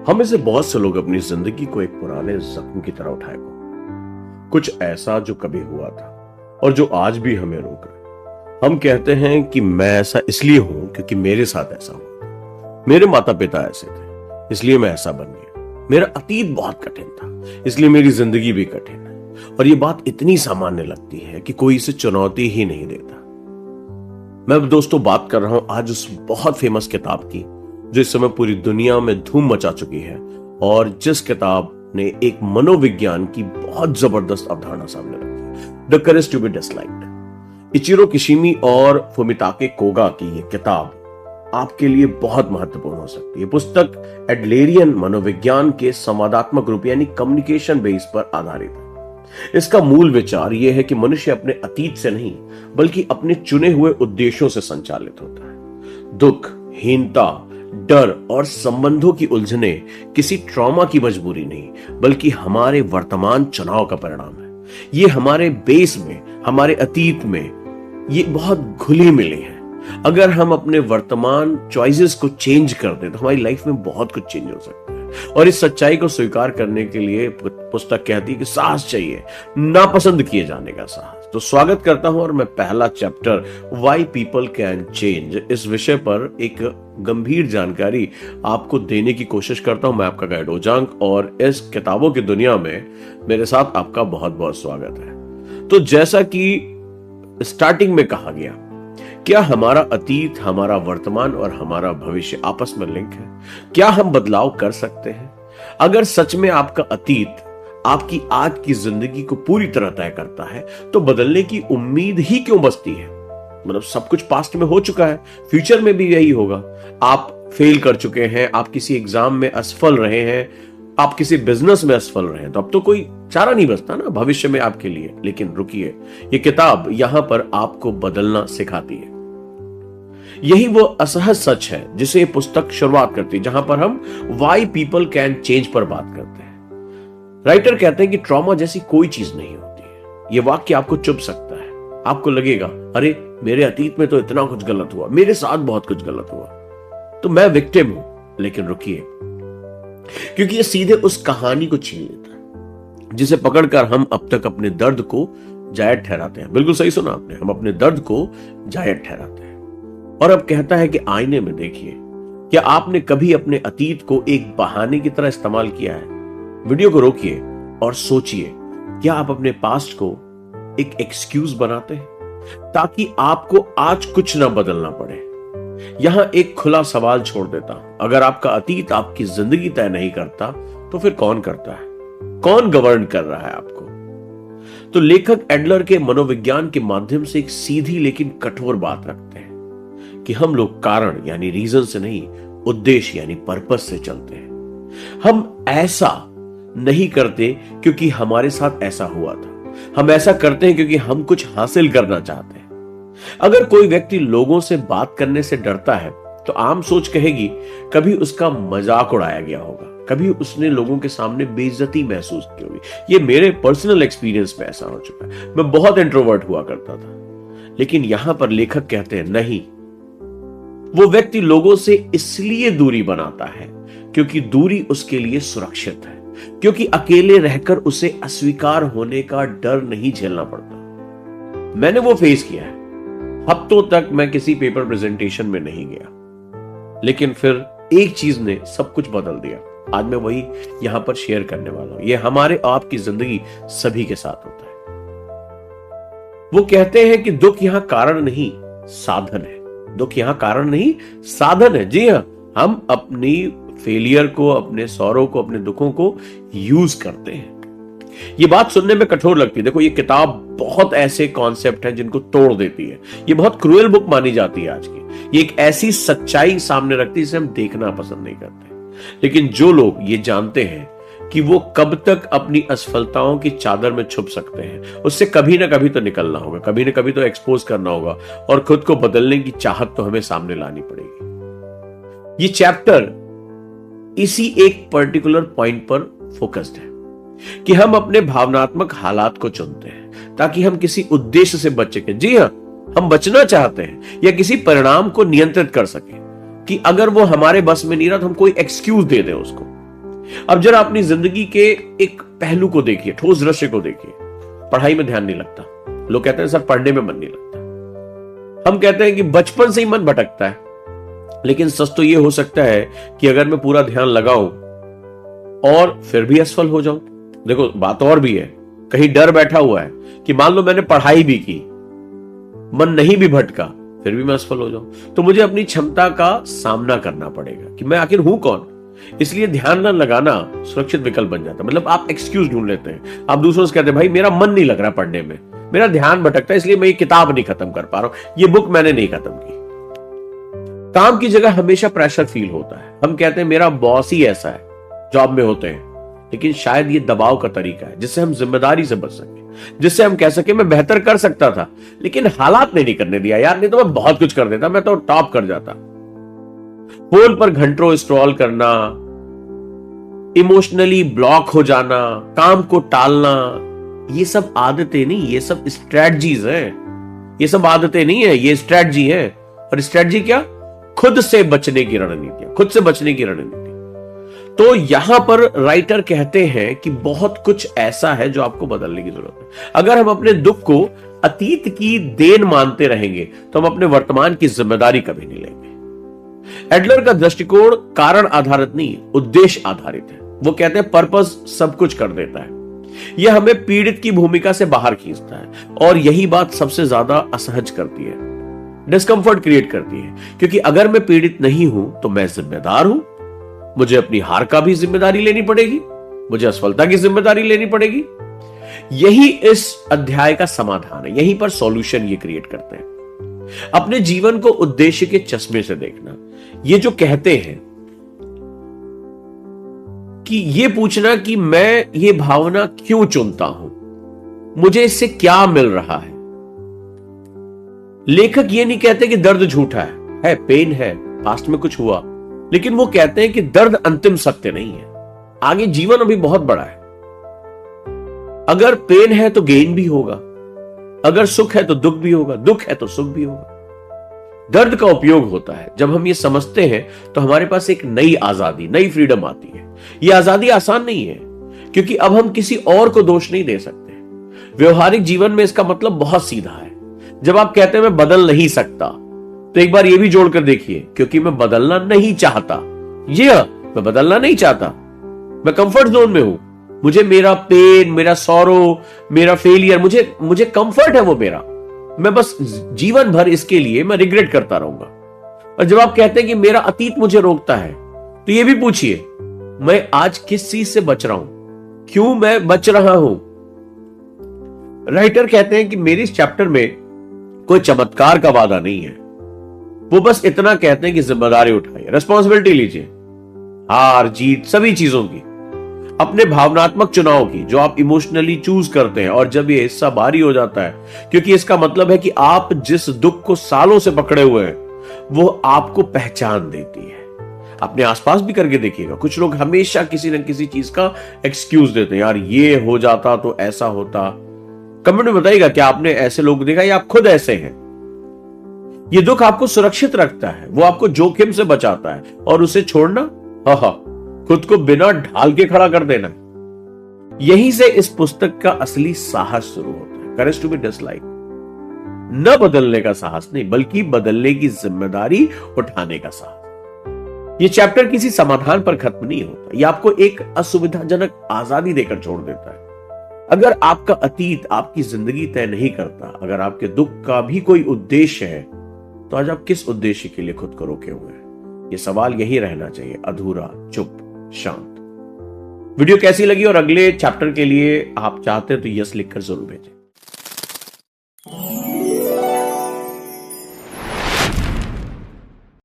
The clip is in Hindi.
हम में से बहुत से लोग अपनी जिंदगी को एक पुराने जख्म की तरह उठाए को, कुछ ऐसा जो कभी हुआ था और जो आज भी हमें रोक रहा है। हम कहते हैं कि मैं ऐसा इसलिए हूं क्योंकि मेरे साथ ऐसा हुआ, मेरे माता पिता ऐसे थे इसलिए मैं ऐसा बन गया, मेरा अतीत बहुत कठिन था इसलिए मेरी जिंदगी भी कठिन है। और ये बात इतनी सामान्य लगती है कि कोई इसे चुनौती ही नहीं देता। मैं अब दोस्तों बात कर रहा हूं आज उस बहुत फेमस किताब की जो इस समय पूरी दुनिया में धूम मचा चुकी है और जिस किताब ने एक मनोविज्ञान की बहुत जबरदस्त अवधारणा सामने रखी है, the courage to be disliked. Ichiro Kishimi और फुमिताके कोगा की ये किताब आपके लिए बहुत महत्वपूर्ण हो सकती है। पुस्तक एडलेरियन मनोविज्ञान के संवादात्मक रूप यानी कम्युनिकेशन बेस पर आधारित है। इसका मूल विचार यह है कि मनुष्य अपने अतीत से नहीं बल्कि अपने चुने हुए उद्देश्यों से संचालित होता है। दुख, हीनता, डर और संबंधों की उलझने किसी ट्रॉमा की मजबूरी नहीं बल्कि हमारे वर्तमान चुनाव का परिणाम है। ये हमारे बेस में, हमारे अतीत में ये बहुत घुली मिली है। अगर हम अपने वर्तमान चॉइसेस को चेंज कर दें तो हमारी लाइफ में बहुत कुछ चेंज हो सकता है। और इस सच्चाई को स्वीकार करने के लिए पुस्तक कहती है कि साहस चाहिए, नापसंद किए जाने का साहस। तो स्वागत करता हूं और मैं पहला chapter why people can change इस विषय पर एक गंभीर जानकारी आपको देने की कोशिश करता हूं। मैं आपका गाइड ओजांग और इस किताबों की दुनिया में मेरे साथ आपका बहुत बहुत स्वागत है। तो जैसा कि स्टार्टिंग में कहा गया, क्या हमारा अतीत, हमारा वर्तमान और हमारा भविष्य आपस में लिंक है? क्या हम बदलाव कर सकते हैं? अगर सच में आपका अतीत आपकी आज की जिंदगी को पूरी तरह तय करता है तो बदलने की उम्मीद ही क्यों बचती है? मतलब सब कुछ पास्ट में हो चुका है, फ्यूचर में भी यही होगा। आप फेल कर चुके हैं, आप किसी एग्जाम में असफल रहे हैं, आप किसी बिजनेस में असफल रहे हैं, तो अब तो कोई चारा नहीं बचता ना भविष्य में आपके लिए। लेकिन रुकिए, ये किताब यहां पर आपको बदलना सिखाती है। यही वो असहज सच है जिसे ये पुस्तक शुरुआत करती है, जहां पर हम व्हाई पीपल कैन चेंज पर बात करते हैं। राइटर कहते हैं कि ट्रॉमा जैसी कोई चीज नहीं होती है। ये वाक्य आपको चुभ सकता है, आपको लगेगा अरे मेरे अतीत में तो इतना कुछ गलत हुआ, मेरे साथ बहुत कुछ गलत हुआ, तो मैं विक्टिम हूं। लेकिन रुकिए, क्योंकि ये सीधे उस कहानी को छीन लेता है जिसे पकड़कर हम अब तक अपने दर्द को जायज ठहराते हैं। बिल्कुल सही सुना आपने, हम अपने दर्द को जायज ठहराते हैं। और अब कहता है कि आईने में देखिए, क्या आपने कभी अपने अतीत को एक बहाने की तरह इस्तेमाल किया है? वीडियो को रोकिए और सोचिए, क्या आप अपने पास्ट को एक एक्सक्यूज बनाते हैं ताकि आपको आज कुछ ना बदलना पड़े? यहां एक खुला सवाल छोड़ देता हूं, अगर आपका अतीत आपकी जिंदगी तय नहीं करता तो फिर कौन करता है? कौन गवर्न कर रहा है आपको? तो लेखक एडलर के मनोविज्ञान के माध्यम से एक सीधी लेकिन कठोर बात रखते हैं कि हम लोग कारण यानी रीजन से नहीं, उद्देश्य यानी पर्पस से चलते हैं। हम ऐसा नहीं करते क्योंकि हमारे साथ ऐसा हुआ था, हम ऐसा करते हैं क्योंकि हम कुछ हासिल करना चाहते हैं। अगर कोई व्यक्ति लोगों से बात करने से डरता है तो आम सोच कहेगी कभी उसका मजाक उड़ाया गया होगा, कभी उसने लोगों के सामने बेइज्जती महसूस की होगी। ये मेरे पर्सनल एक्सपीरियंस में ऐसा हो चुका है। मैं बहुत इंट्रोवर्ट हुआ करता था, लेकिन यहां पर लेखक कहते हैं नहीं, वो व्यक्ति लोगों से इसलिए दूरी बनाता है क्योंकि दूरी उसके लिए सुरक्षित है, क्योंकि अकेले रहकर उसे अस्वीकार होने का डर नहीं झेलना पड़ता। मैंने वो फेस किया है। हफ्तों तक मैं किसी पेपर प्रेजेंटेशन में नहीं गया, लेकिन फिर एक चीज ने सब कुछ बदल दिया। आज मैं वही यहां पर शेयर करने वाला हूं। ये हमारे आपकी जिंदगी सभी के साथ होता है। वो कहते हैं कि दुख यहां कारण नहीं, साधन है। दुख यहां कारण नहीं, साधन है। जी हां, हम अपनी फेलियर को, अपने सौरों को, अपने दुखों को यूज करते हैं। ये बात सुनने में कठोर लगती है। देखो, ये किताब बहुत ऐसे कॉन्सेप्ट हैं जिनको तोड़ देती है। ये बहुत क्रूएल बुक मानी जाती है आज की। ये एक ऐसी सच्चाई सामने रखती है जिसे हम देखना पसंद नहीं करते। लेकिन जो लोग ये जानते हैं कि वो कब तक अपनी असफलताओं की चादर में छुप सकते हैं, उससे कभी ना कभी तो निकलना होगा, कभी ना कभी तो एक्सपोज करना होगा और खुद को बदलने की चाहत तो हमें सामने लानी पड़ेगी। ये चैप्टर इसी एक पर्टिकुलर पॉइंट पर फोकस्ड है कि हम अपने भावनात्मक हालात को चुनते हैं ताकि हम किसी उद्देश्य से बच सकें। जी हां, हम बचना चाहते हैं या किसी परिणाम को नियंत्रित कर सकें कि अगर वो हमारे बस में नहीं रहा तो हम कोई एक्सक्यूज दे दें उसको। अब जरा अपनी जिंदगी के एक पहलू को देखिए, ठोस दृश्य को देखिए। पढ़ाई में ध्यान नहीं लगता, लोग कहते हैं सर पढ़ने में मन नहीं लगता। हम कहते हैं कि बचपन से ही मन भटकता है, लेकिन सच तो यह हो सकता है कि अगर मैं पूरा ध्यान लगाऊं और फिर भी असफल हो जाऊं। देखो बात और भी है, कहीं डर बैठा हुआ है कि मान लो मैंने पढ़ाई भी की, मन नहीं भी भटका, फिर भी मैं असफल हो जाऊं, तो मुझे अपनी क्षमता का सामना करना पड़ेगा कि मैं आखिर हूं कौन। इसलिए ध्यान न लगाना सुरक्षित विकल्प बन जाता है। मतलब आप एक्सक्यूज ढूंढ लेते हैं, आप दूसरों से कहते हैं भाई मेरा मन नहीं लग रहा पढ़ने में, मेरा ध्यान भटकता है, इसलिए मैं ये किताब नहीं खत्म कर पा रहा हूं, ये बुक मैंने नहीं खत्म की। काम की जगह हमेशा प्रेशर फील होता है। हम कहते हैं मेरा बॉस ही ऐसा है, जॉब में होते हैं, लेकिन शायद ये दबाव का तरीका है जिससे हम जिम्मेदारी से बच सके, जिससे हम कह सके मैं बेहतर कर सकता था लेकिन हालात ने नहीं करने दिया यार, नहीं तो मैं बहुत कुछ कर देता, मैं तो टॉप कर जाता। फोन पर घंटों स्क्रॉल करना, इमोशनली ब्लॉक हो जाना, काम को टालना, ये सब आदतें नहीं, ये सब स्ट्रेटजीज हैं। ये सब आदतें नहीं है, ये स्ट्रेटजी है। और स्ट्रेटजी क्या? खुद से बचने की रणनीति, खुद से बचने की रणनीति। तो यहां पर राइटर कहते हैं कि बहुत कुछ ऐसा है जो आपको बदलने की जरूरत है। अगर हम अपने दुख को अतीत की देन मानते रहेंगे तो हम अपने वर्तमान की जिम्मेदारी कभी नहीं लेंगे। एडलर का दृष्टिकोण कारण आधारित नहीं, उद्देश्य आधारित है। वो कहते हैं पर्पस सब कुछ कर देता है। यह हमें पीड़ित की भूमिका से बाहर खींचता है और यही बात सबसे ज्यादा असहज करती है, डिस्कंफर्ट क्रिएट करती है। क्योंकि अगर मैं पीड़ित नहीं हूं तो मैं जिम्मेदार हूं, मुझे अपनी हार का भी जिम्मेदारी लेनी पड़ेगी, मुझे असफलता की जिम्मेदारी लेनी पड़ेगी। यही इस अध्याय का समाधान है, यहीं पर सॉल्यूशन ये क्रिएट करते हैं। अपने जीवन को उद्देश्य के चश्मे से देखना, ये जो कहते हैं कि ये पूछना कि मैं ये भावना क्यों चुनता हूं, मुझे इससे क्या मिल रहा है। लेखक ये नहीं कहते कि दर्द झूठा है, पेन है, पास्ट में कुछ हुआ, लेकिन वो कहते हैं कि दर्द अंतिम सत्य नहीं है, आगे जीवन अभी बहुत बड़ा है। अगर पेन है तो गेन भी होगा, अगर सुख है तो दुख भी होगा, दुख है तो सुख भी होगा। दर्द का उपयोग होता है जब हम ये समझते हैं तो हमारे पास एक नई आजादी, नई फ्रीडम आती है। ये आजादी आसान नहीं है क्योंकि अब हम किसी और को दोष नहीं दे सकते। व्यवहारिक जीवन में इसका मतलब बहुत सीधा है। जब आप कहते हैं मैं बदल नहीं सकता, तो एक बार ये भी जोड़कर देखिए क्योंकि मैं बदलना नहीं चाहता। मैं बदलना नहीं चाहता, मैं कंफर्ट जोन में हूं, मुझे मेरा पेन, मेरा सॉरो, मेरा फेलियर, मुझे कंफर्ट है वो मेरा, मैं बस जीवन भर इसके लिए मैं रिग्रेट करता रहूंगा। और जब आप कहते हैं कि मेरा अतीत मुझे रोकता है, तो ये भी पूछिए मैं आज किस चीज से बच रहा हूं, क्यों मैं बच रहा हूं। राइटर कहते हैं कि मेरे इस चैप्टर में कोई चमत्कार का वादा नहीं है, वो बस इतना कहते हैं कि जिम्मेदारी उठाइए, रिस्पॉन्सिबिलिटी लीजिए, हार जीत सभी चीजों की, अपने भावनात्मक चुनाव की जो आप इमोशनली चूज करते हैं। और जब ये हिस्सा भारी हो जाता है, क्योंकि इसका मतलब है कि आप जिस दुख को सालों से पकड़े हुए हैं वो आपको पहचान देती है। अपने आसपास भी करके देखिएगा, कुछ लोग हमेशा किसी न किसी चीज का एक्सक्यूज देते हैं, यार ये हो जाता तो ऐसा होता। कमेंट में बताइएगा क्या आपने ऐसे लोग देखा या आप खुद ऐसे हैं। ये दुख आपको सुरक्षित रखता है, वो आपको जोखिम से बचाता है, और उसे छोड़ना, खुद को बिना ढाल के खड़ा कर देना। यहीं से इस पुस्तक का असली साहस शुरू होता है, करेज टू बी डिसलाइक। न बदलने का साहस नहीं, बल्कि बदलने की जिम्मेदारी उठाने का साहस। ये चैप्टर किसी समाधान पर खत्म नहीं होता, ये आपको एक असुविधाजनक आजादी देकर छोड़ देता है। अगर आपका अतीत आपकी जिंदगी तय नहीं करता, अगर आपके दुख का भी कोई उद्देश्य है, तो आज आप किस उद्देश्य के लिए खुद को रोके हुए हैं? ये सवाल यही रहना चाहिए, अधूरा, चुप, शांत। वीडियो कैसी लगी और अगले चैप्टर के लिए आप चाहते हैं तो यस लिखकर जरूर भेजें।